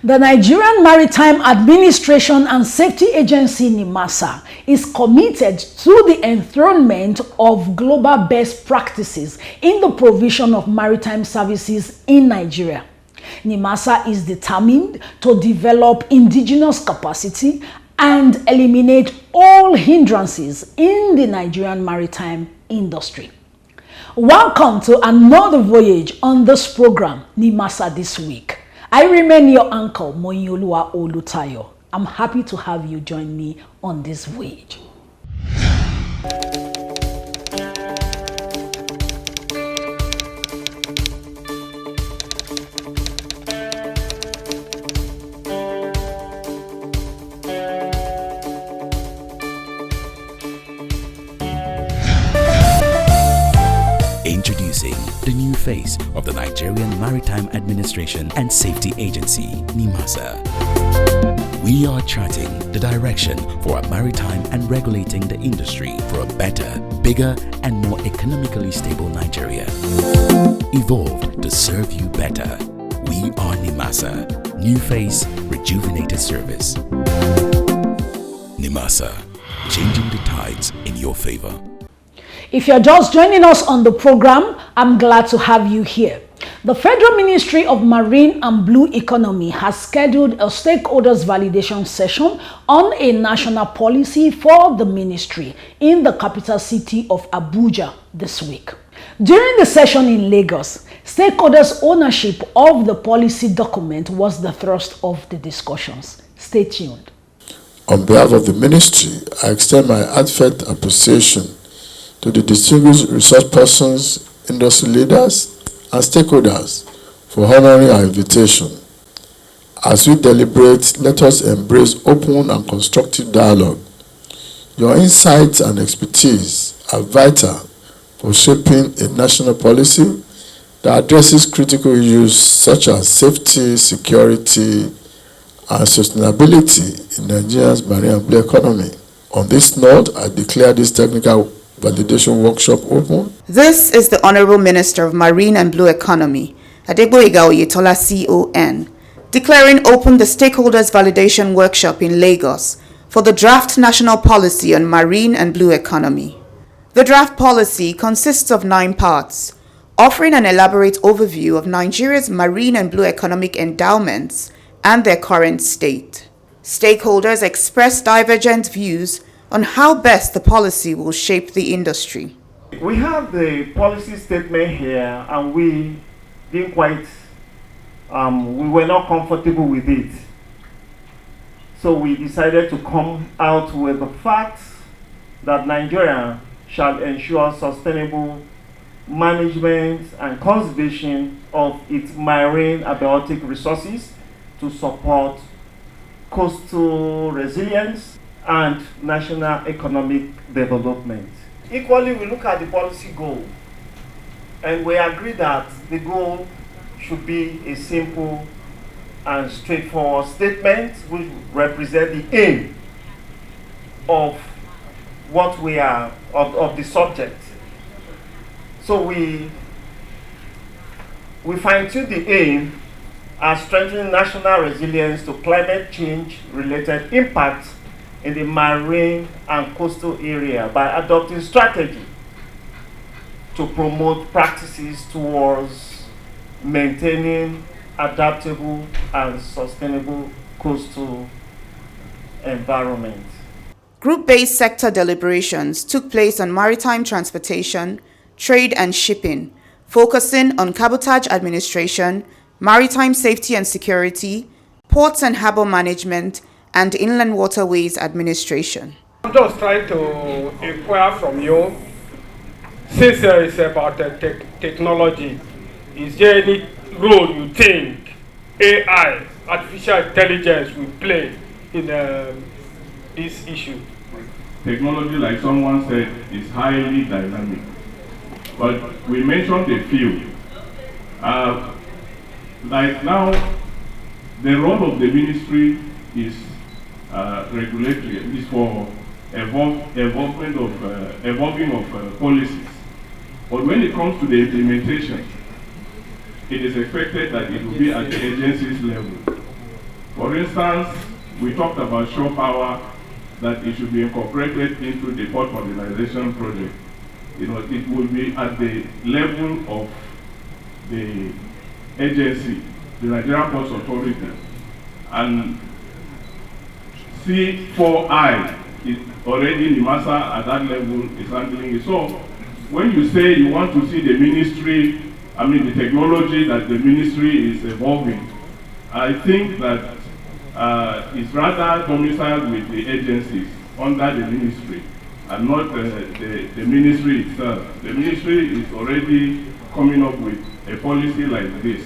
The Nigerian Maritime Administration and Safety Agency Nimasa is committed to the enthronement of global best practices in the provision of maritime services in Nigeria. Nimasa is determined to develop indigenous capacity and eliminate all hindrances in the Nigerian maritime industry. Welcome to another voyage on this program, Nimasa This Week. I remain your uncle, Moyolua Olutayo. I'm happy to have you join me on this voyage. Introducing the new face of the Nigerian Maritime Administration and Safety Agency, Nimasa. We are charting the direction for a maritime and regulating the industry for a better, bigger, and more economically stable Nigeria. Evolved to serve you better. We are Nimasa. New face, rejuvenated service. Nimasa, changing the tides in your favor. If you're just joining us on the program, I'm glad to have you here. The Federal Ministry of Marine and Blue Economy has scheduled a stakeholders validation session on a national policy for the ministry in the capital city of Abuja this week. During the session in Lagos, stakeholders' ownership of the policy document was the thrust of the discussions. Stay tuned. On behalf of the ministry, I extend my heartfelt appreciation to the distinguished resource persons, industry leaders, and stakeholders for honoring our invitation. As we deliberate, let us embrace open and constructive dialogue. Your insights and expertise are vital for shaping a national policy that addresses critical issues such as safety, security, and sustainability in Nigeria's marine and blue economy. On this note, I declare this technical validation workshop open. This is the Honorable Minister of Marine and Blue Economy, Adegboyega Oyetola CON, declaring open the Stakeholders Validation Workshop in Lagos for the Draft National Policy on Marine and Blue Economy. The draft policy consists of 9 parts, offering an elaborate overview of Nigeria's marine and blue economic endowments and their current state. Stakeholders express divergent views on how best the policy will shape the industry. We have the policy statement here and we didn't quite, we were not comfortable with it. So we decided to come out with the facts that Nigeria shall ensure sustainable management and conservation of its marine abiotic resources to support coastal resilience and national economic development. Equally, we look at the policy goal and we agree that the goal should be a simple and straightforward statement which represent the aim of what we are, of the subject. So we fine-tune the aim as strengthening national resilience to climate change related impacts in the marine and coastal area by adopting strategy to promote practices towards maintaining adaptable and sustainable coastal environment. Group-based sector deliberations took place on maritime transportation, trade and shipping, focusing on cabotage administration, maritime safety and security, ports and harbor management, and inland waterways administration. I'm just trying to inquire from you, since it's about technology, is there any role you think AI, artificial intelligence, will play in this issue? Technology, like someone said, is highly dynamic. But we mentioned a few. Like now, the role of the ministry is regulatory, is for evolving of policies. But when it comes to the implementation, it is expected that it will be at the agency's level. For instance, we talked about shore power, that it should be incorporated into the port modernization project. You know, it will be at the level of the agency, the Nigerian Ports Authority, and C4I is already Nimasa at that level is handling it. So when you say you want to see the ministry, I mean the technology that the ministry is evolving, I think that it's rather domiciled with the agencies under the ministry and not the ministry itself. The ministry is already coming up with a policy like this.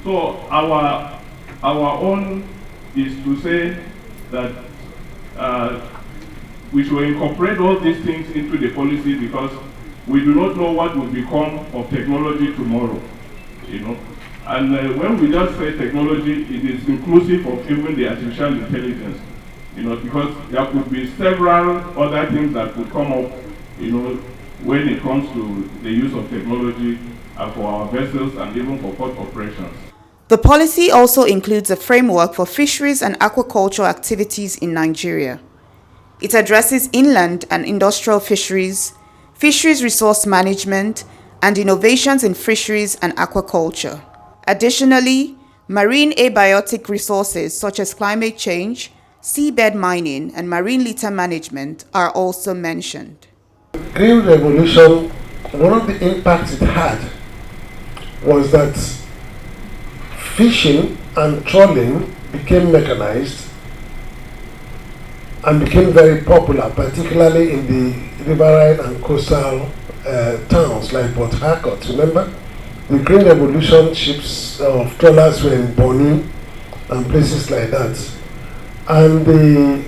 So our own is to say that we should incorporate all these things into the policy, because we do not know what will become of technology tomorrow, you know. And when we just say technology, it is inclusive of even the artificial intelligence, you know, because there could be several other things that could come up, you know, when it comes to the use of technology for our vessels and even for port operations. The policy also includes a framework for fisheries and aquaculture activities in Nigeria. It addresses inland and industrial fisheries, fisheries resource management, and innovations in fisheries and aquaculture. Additionally, marine abiotic resources such as climate change, seabed mining, and marine litter management are also mentioned. Green Revolution, one of the impacts it had was that fishing and trawling became mechanized and became very popular, particularly in the riverine and coastal towns like Port Harcourt. Remember, the Green Revolution ships of trawlers were in Bonny and places like that, and the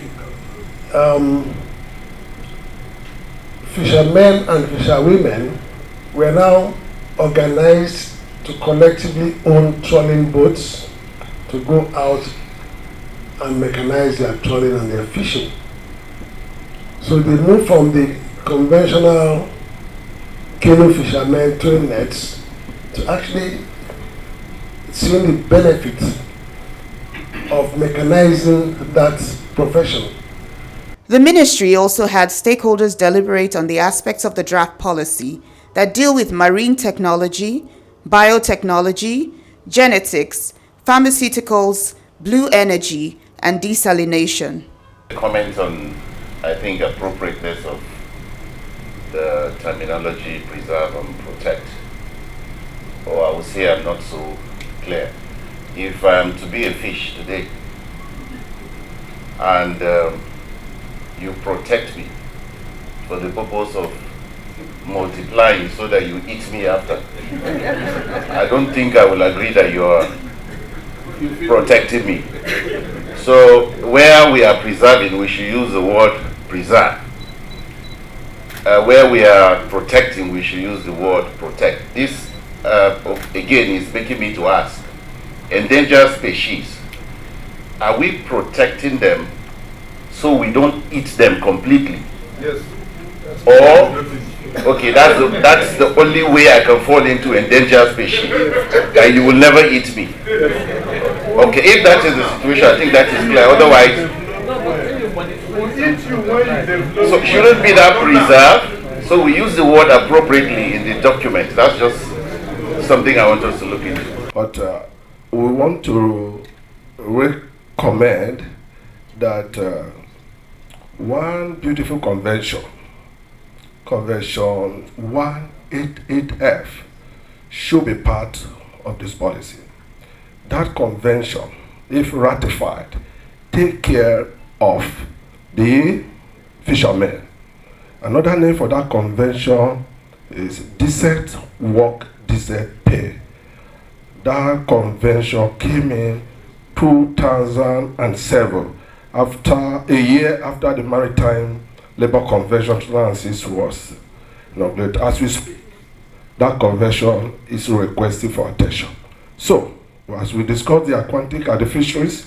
fishermen and fisherwomen were now organized to collectively own trawling boats to go out and mechanize their trawling and their fishing. So they moved from the conventional canoe fishermen towing nets to actually seeing the benefit of mechanizing that profession. The ministry also had stakeholders deliberate on the aspects of the draft policy that deal with marine technology, biotechnology, genetics, pharmaceuticals, blue energy, and desalination. Comment on, I think, appropriateness of the terminology preserve and protect. Or I would say I'm not so clear. If I am to be a fish today and you protect me for the purpose of multiplying so that you eat me after, I don't think I will agree that you are protecting me. So where we are preserving, we should use the word preserve. Where we are protecting, we should use the word protect. This again is making me to ask, endangered species, are we protecting them so we don't eat them completely? Yes. Or, okay, that's the only way I can fall into endangered species, that you will never eat me. Okay, if that is the situation, I think that is clear. Otherwise, so shouldn't be that preserved. So we use the word appropriately in the document. That's just something I want us to look into. But we want to recommend that one beautiful convention, Convention 188F, should be part of this policy. That convention, if ratified, take care of the fishermen. Another name for that convention is decent work, decent pay. That convention came in 2007, after a year after the Maritime Labour Convention 2006 was inaugurated. As we speak, that convention is requesting for attention. So, as we discuss the aquatic and the fisheries,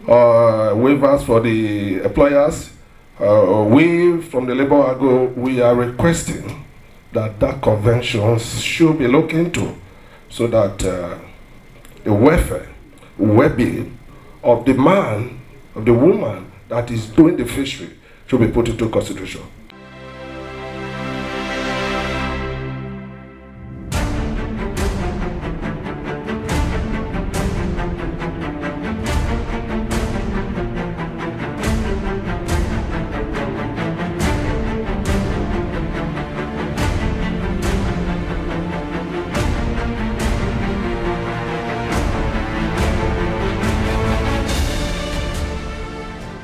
waivers for the employers, we from the Labour Agro, we are requesting that that convention should be looked into so that the welfare, well-being of the man, of the woman that is doing the fishery should be put into consideration.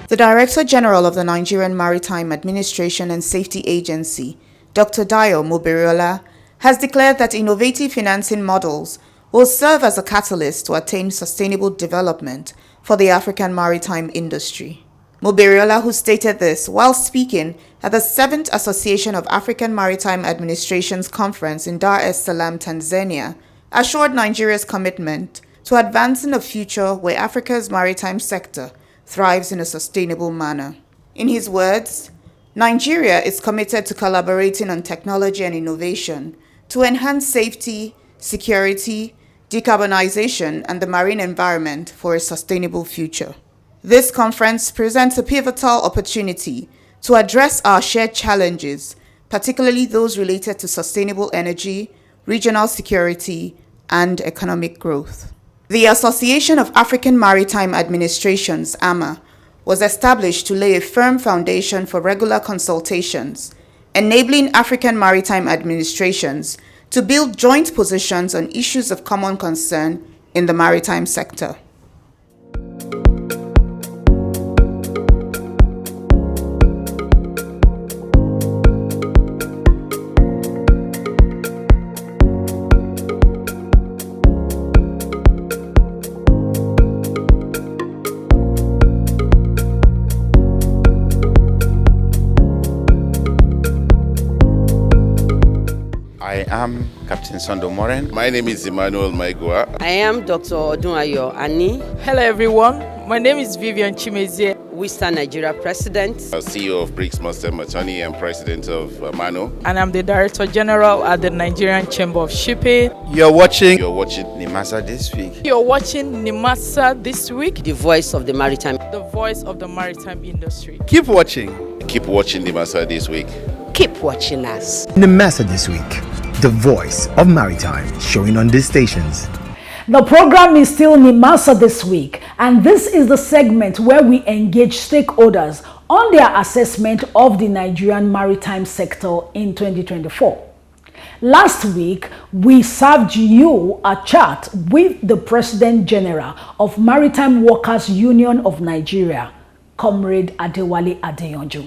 The Director General of the Nigerian Maritime Administration and Safety Agency, Dr. Dayo Mobiriola, has declared that innovative financing models will serve as a catalyst to attain sustainable development for the African maritime industry. Mobiriola, who stated this while speaking at the 7th Association of African Maritime Administrations Conference in Dar es Salaam, Tanzania, assured Nigeria's commitment to advancing a future where Africa's maritime sector thrives in a sustainable manner. In his words, Nigeria is committed to collaborating on technology and innovation to enhance safety, security, decarbonization, and the marine environment for a sustainable future. This conference presents a pivotal opportunity to address our shared challenges, particularly those related to sustainable energy, regional security, and economic growth. The Association of African Maritime Administrations, AAMA, was established to lay a firm foundation for regular consultations, enabling African maritime administrations to build joint positions on issues of common concern in the maritime sector. I am Captain Sondo Moren. My name is Emmanuel Maigua. I am Dr. Odunayo Ani. Hello everyone, my name is Vivian Chimezie. Western Nigeria President. CEO of BRICS Master Matani and President of MANO. And I'm the Director General at the Nigerian Chamber of Shipping. You're watching Nimasa this week. You're watching Nimasa this week. The voice of the maritime. The voice of the maritime industry. Keep watching. Keep watching Nimasa this week. Keep watching us. Nimasa this week. The voice of maritime, showing on these stations. The program is still Nimasa this week, and this is the segment where we engage stakeholders on their assessment of the Nigerian maritime sector in 2024. Last week, we served you a chat with the President General of Maritime Workers Union of Nigeria, Comrade Adewale Adeyonju.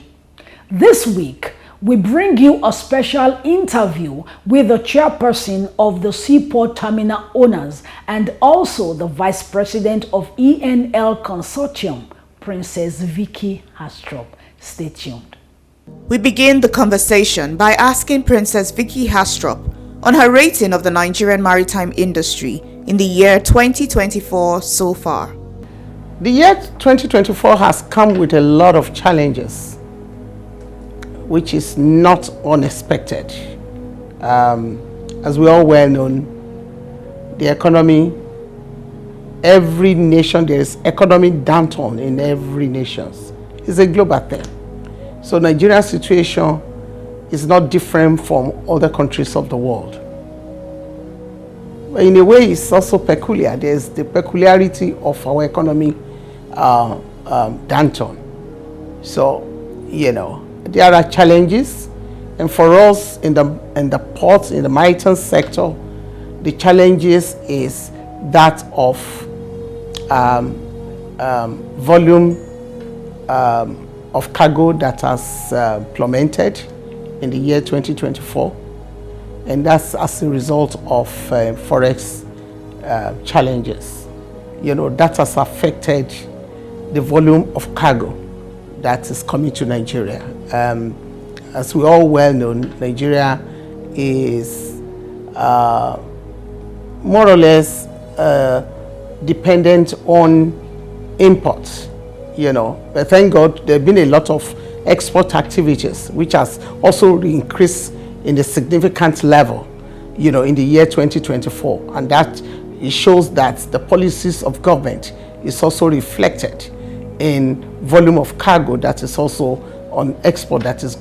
This week, we bring you a special interview with the chairperson of the Seaport Terminal Owners and also the Vice President of ENL Consortium, Princess Vicky Hastrup. Stay tuned. We begin the conversation by asking Princess Vicky Hastrup on her rating of the Nigerian maritime industry in the year 2024 so far. The year 2024 has come with a lot of challenges, which is not unexpected. As we all well know, the economy, every nation, there is economic downturn in every nation. It's a global thing. So Nigeria's situation is not different from other countries of the world. But in a way, it's also peculiar. There's the peculiarity of our economy downturn. So, there are challenges, and for us in the ports, in the maritime sector, the challenges is that of volume of cargo that has plummeted in the year 2024, and that's as a result of forex challenges. That has affected the volume of cargo that is coming to Nigeria. As we all well know, Nigeria is more or less dependent on imports, But thank God there have been a lot of export activities, which has also increased in a significant level, in the year 2024. And that it shows that the policies of government is also reflected in volume of cargo that is also on export, is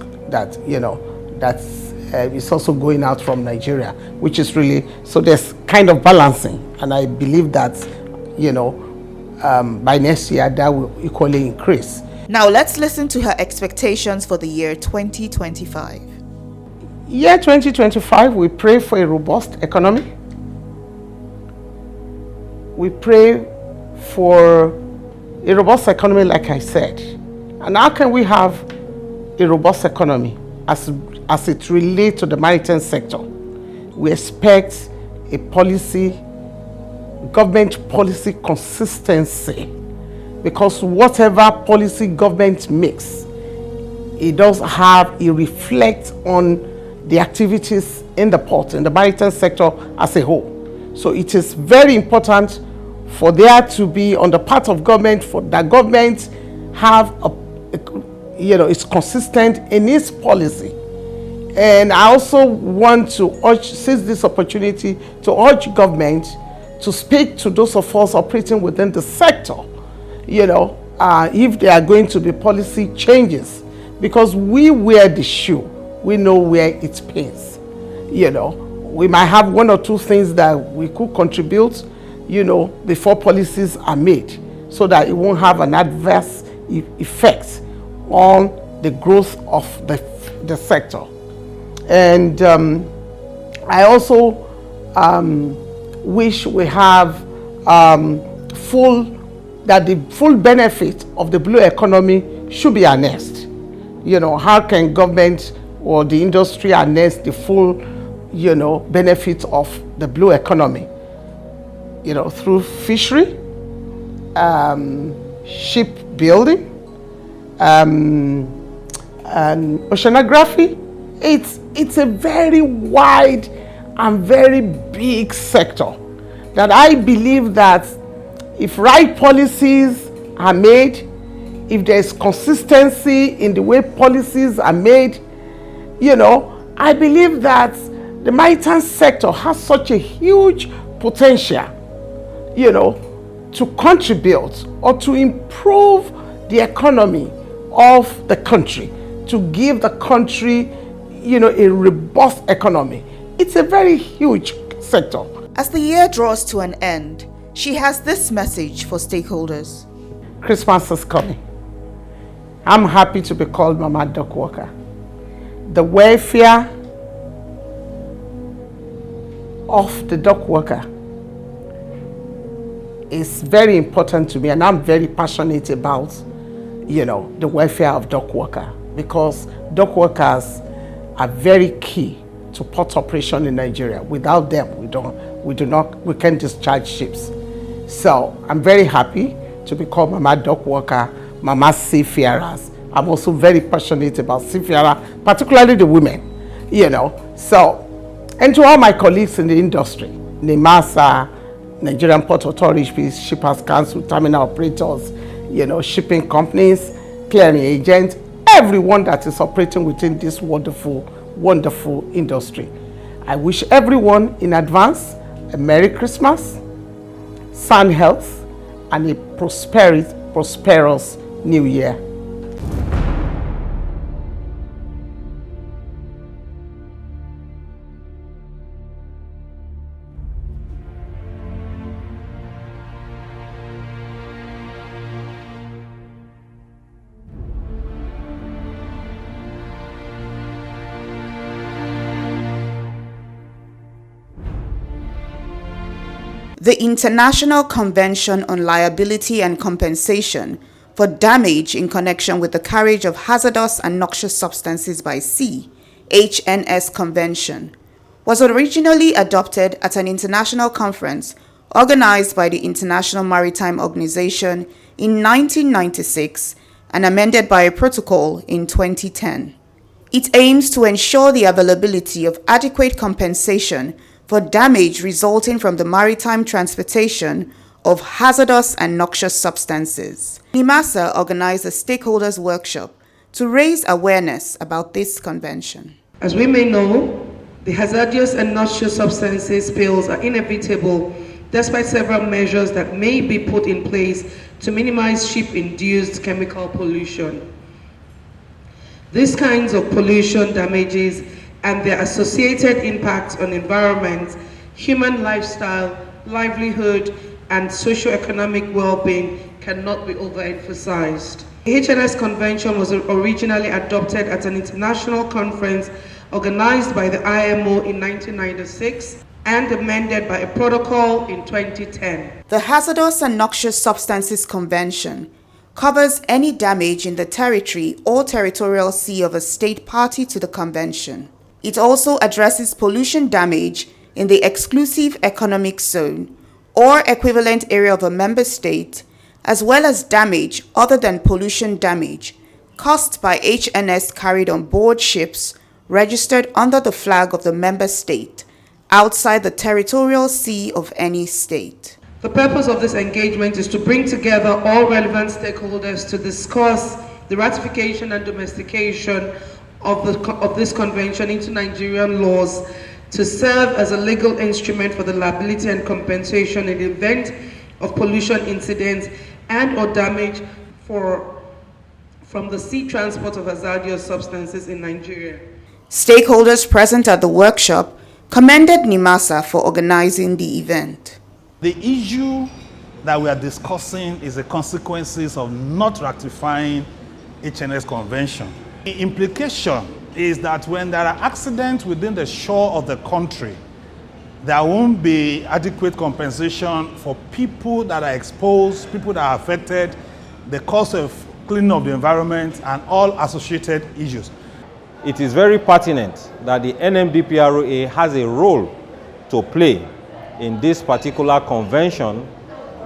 also going out from Nigeria, which is really, so there's kind of balancing, and I believe that by next year that will equally increase. Now let's listen to her expectations for the year 2025. Year 2025, we pray for a robust economy. We pray for a robust economy, like I said. And how can we have a robust economy as it relates to the maritime sector? We expect a government policy consistency, because whatever policy government makes, it reflects on the activities in the port, in the maritime sector as a whole. So it is very important for there to be, on the part of government, for that government have it's consistent in its policy. And I also want to seize this opportunity to urge government to speak to those of us operating within the sector, if there are going to be policy changes, because we wear the shoe, we know where it pains. We might have one or two things that we could contribute, before policies are made, so that it won't have an adverse effect on the growth of the sector. And I also wish we have the full benefit of the blue economy should be harnessed. How can government or the industry harness the full, benefit of the blue economy? Through fishery, shipbuilding, and oceanography. It's a very wide and very big sector that I believe that if right policies are made, if there's consistency in the way policies are made, I believe that the maritime sector has such a huge potential, to contribute or to improve the economy of the country, to give the country, a robust economy. It's a very huge sector. As the year draws to an end, she has this message for stakeholders. Christmas is coming. I'm happy to be called Mama Dock Worker. The welfare of the dock worker is very important to me, and I'm very passionate about, the welfare of dock worker, because dock workers are very key to port operation in Nigeria. Without them, we can't discharge ships. So I'm very happy to be called Mama Dock Worker, Mama Seafarers. I'm also very passionate about seafarers, particularly the women, So, and to all my colleagues in the industry, Nimasa, Nigerian Port Authority, Shippers Council, terminal operators, shipping companies, clearing agents, everyone that is operating within this wonderful, wonderful industry. I wish everyone in advance a Merry Christmas, sound health, and a prosperous New Year. The International Convention on Liability and Compensation for Damage in Connection with the Carriage of Hazardous and Noxious Substances by Sea, HNS Convention, was originally adopted at an international conference organized by the International Maritime Organization in 1996 and amended by a protocol in 2010. It aims to ensure the availability of adequate compensation for damage resulting from the maritime transportation of hazardous and noxious substances. Nimasa organized a stakeholders workshop to raise awareness about this convention. As we may know, the hazardous and noxious substances spills are inevitable despite several measures that may be put in place to minimize ship-induced chemical pollution. These kinds of pollution damages and their associated impacts on environment, human lifestyle, livelihood, and socio-economic well-being cannot be overemphasized. The HNS Convention was originally adopted at an international conference organized by the IMO in 1996 and amended by a protocol in 2010. The Hazardous and Noxious Substances Convention covers any damage in the territory or territorial sea of a state party to the convention. It also addresses pollution damage in the exclusive economic zone or equivalent area of a member state, as well as damage other than pollution damage caused by HNS carried on board ships registered under the flag of the member state outside the territorial sea of any state. The purpose of this engagement is to bring together all relevant stakeholders to discuss the ratification and domestication of this convention into Nigerian laws to serve as a legal instrument for the liability and compensation in the event of pollution incidents and or damage from the sea transport of hazardous substances in Nigeria. Stakeholders present at the workshop commended Nimasa for organizing the event. The issue that we are discussing is the consequences of not ratifying HNS Convention. The implication is that when there are accidents within the shore of the country, there won't be adequate compensation for people that are exposed, people that are affected, the cost of cleaning of the environment, and all associated issues. It is very pertinent that the NMDPROA has a role to play in this particular convention,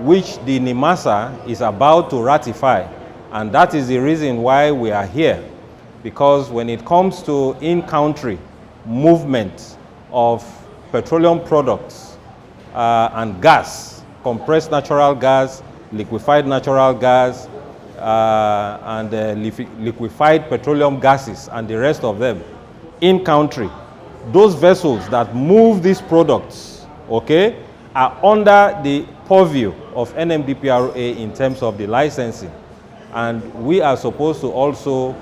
which the Nimasa is about to ratify. And that is the reason why we are here. Because when it comes to in-country movement of petroleum products and gas, compressed natural gas, liquefied natural gas, and liquefied petroleum gases and the rest of them in-country, those vessels that move these products, okay, are under the purview of NMDPROA in terms of the licensing. And we are supposed to also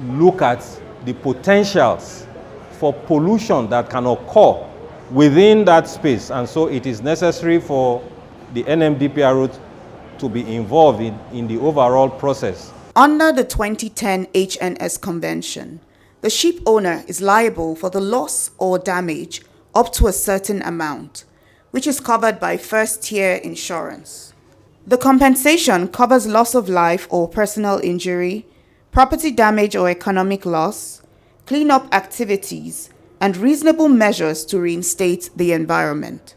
look at the potentials for pollution that can occur within that space. And so it is necessary for the NMDPRO to be involved in the overall process. Under the 2010 HNS Convention, the ship owner is liable for the loss or damage up to a certain amount, which is covered by first-tier insurance. The compensation covers loss of life or personal injury, property damage or economic loss, cleanup activities, and reasonable measures to reinstate the environment.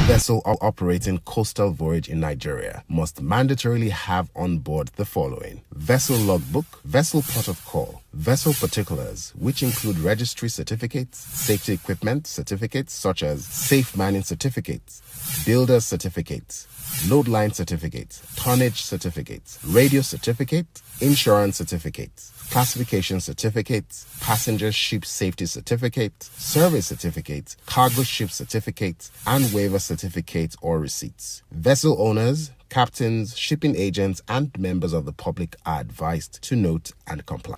Vessel operating coastal voyage in Nigeria must mandatorily have on board the following: vessel logbook, vessel port of call, vessel particulars, which include registry certificates, safety equipment certificates such as safe manning certificates, builder certificates, load line certificates, tonnage certificates, radio certificate, insurance certificates, classification certificates, passenger ship safety certificate, service certificate, cargo ship certificate, and waiver certificates or receipts. Vessel owners, captains, shipping agents, and members of the public are advised to note and comply.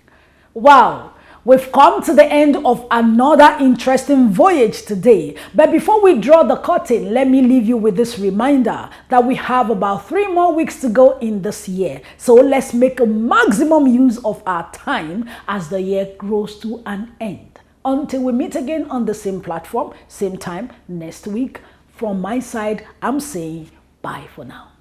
Wow! We've come to the end of another interesting voyage today. But before we draw the curtain, let me leave you with this reminder that we have about 3 more weeks to go in this year. So let's make a maximum use of our time as the year grows to an end. Until we meet again on the same platform, same time next week, from my side, I'm saying bye for now.